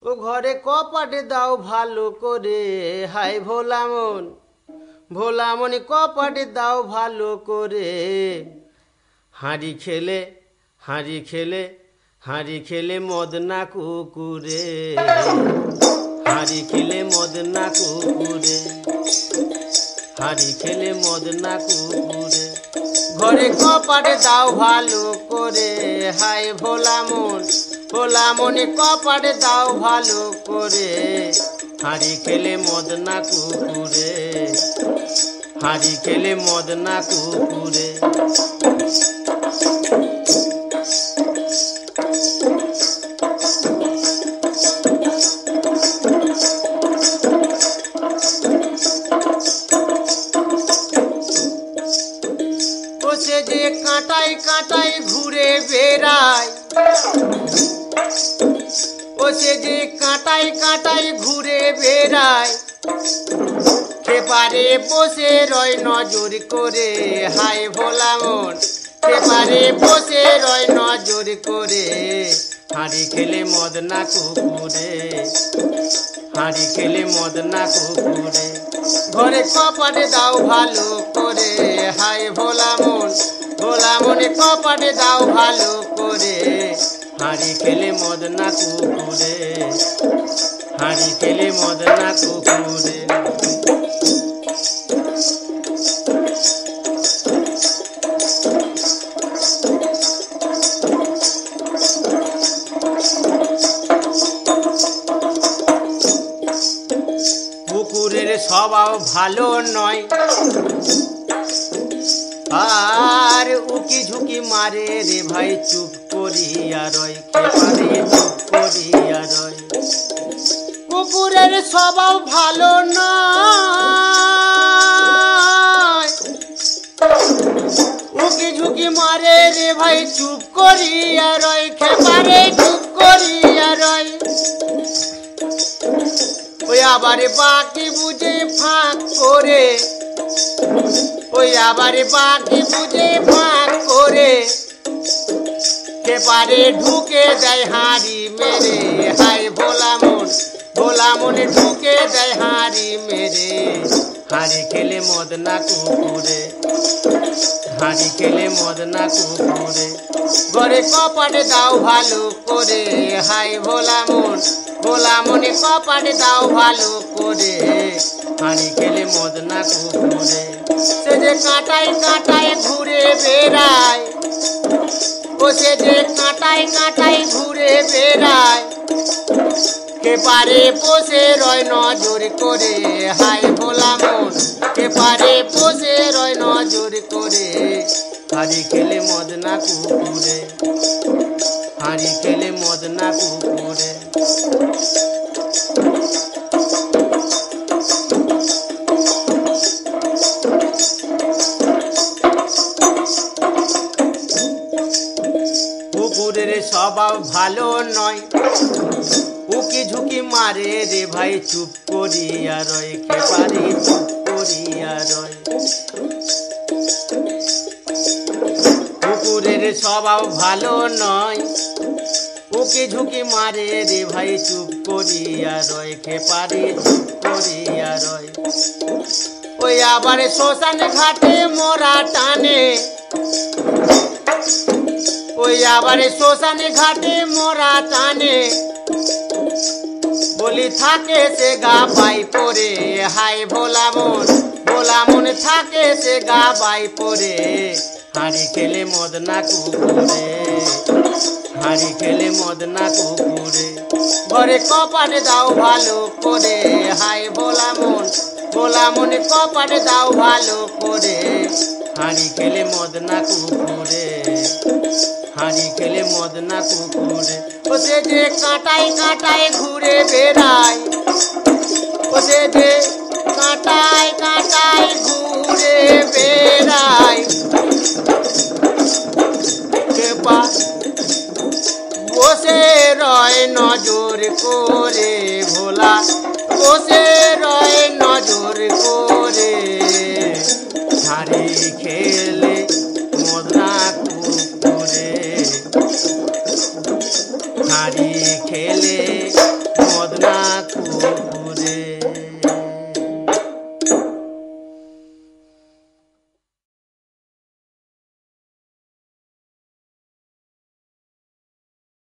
ও ঘরে কপাটে দাও ভালো করে, হাই ভোলামন ভোলামনি কপাটে দাও ভালো করে। হাঁড়ি খেলে হাঁড়ি খেলে হাঁড়ি খেলে মদ না কুকুরে, হাঁড়ি খেলে মদ না কুকুরে, হাঁড়ি খেলে মদ না কুকুরে। ঘরে কপাটে দাও ভালো করে, হাই ভোলামন ভোলামনি কপাটে দাও ভালো করে। হাঁড়ি খেলে মদ না কুকুরে, হাঁড়ি খেলে মদ না কুকুরে। সে যে কাঁটাই কাঁটাই ঘুরে বেড়ায়, ও সে যে কাঁটাই কাঁটাই ঘুরে বেড়ায়। খেপারে বসে রয় নজর করে, হাই ভোলামন খেপারে বসে রয় নজর করে। হাঁড়ি খেলে মদ না কুকুরে, হাঁড়ি খেলে মদ না কুকুরে। ঘরে কপাটে দাও ভালো করে, হাই ভোলামন ভোলামনে কপাটে দাও ভালো করে। হাঁড়ি খেলে মদ না কুকুরে, হাঁড়ি খেলে মদ না কুকুরে। কুকুরের স্বভাব ভালো নয়, আর উকি ঝুঁকি মারে রে ভাই চুপ করিয়া রয়, খেপারে চুপ করিয়া রয়। কুকুরের স্বভাব ভালো নয়, উকি ঝুঁকি মারে রে ভাই চুপ করিয়া রয়, খেপারে চুপ করিয়া রয়। ওই আবার বাকি বুঝে ফাঁক করে, ওই আবার বাকি বুঝে ফাঁক করে। খেপারে ঢুকে দেয় হাঁড়ি মেরে, হাই ভোলামন ভোলামনে ঢুকে দেয় হাঁড়ি মেরে। হাঁড়ি খেলে মদ না কুকুরে, হাঁড়ি খেলে মদ না কুকুরে। ঘরে কপাটে দাও ভালো করে, হাই ভোলামন ভোলামনে কপাটে দাও ভালো করে। হাঁড়ি খেলে মদ না কুকুরে। সে যে কাঁটাই কাঁটাই ঘুরে বেড়ায়, ও সে যে কাঁটাই কাঁটাই ঘুরে বেড়ায়। খেপারে বসে রয় নজর করে, হাই ভোলামন খেপারে বসে রয় নজর করে। হাঁড়ি খেলে মদ না কুকুরে, হাঁড়ি খেলে মদ না কুকুরে। কুকুরের স্বভাব ভালো নয়, উকি ঝুঁকি মারে রে ভাই চুপ করিয়া রয়, খেপারে চুপ করিয়া রয়। কুকুরের স্বভাব ভালো নয়, উকি ঝুঁকি মারে রে ভাই চুপ করিয়া রয়, খেপারে চুপ করিয়া রয়। ওই আবার শ্মশান ঘাটে মরা টানে, ওই আবার শ্মশান ঘাটে মরা টানে। বলি থাকে সে গা পাই পরে, হাই ভোলামন ভোলামন থাকে সে গা পাই পরে। হাঁড়ি খেলে মদ না কুকুরে, হাঁড়ি খেলে মদ না কুকুরে। ঘরে কপাটে দাও ভালো করে, হাই ভোলামন ভোলামনে কপাটে দাও ভালো করে। হাঁড়ি খেলে মদ না কুকুরে, হাঁড়ি খেলে মদ না কুকুরে। ও সে যে কাঁটাই কাঁটাই ঘুরে বেড়ায়, ও সে যে কাঁটাই কাঁটাই ঘুরে বেড়ায়। খেপা বসে রয় নজর করে, ভোলা বসে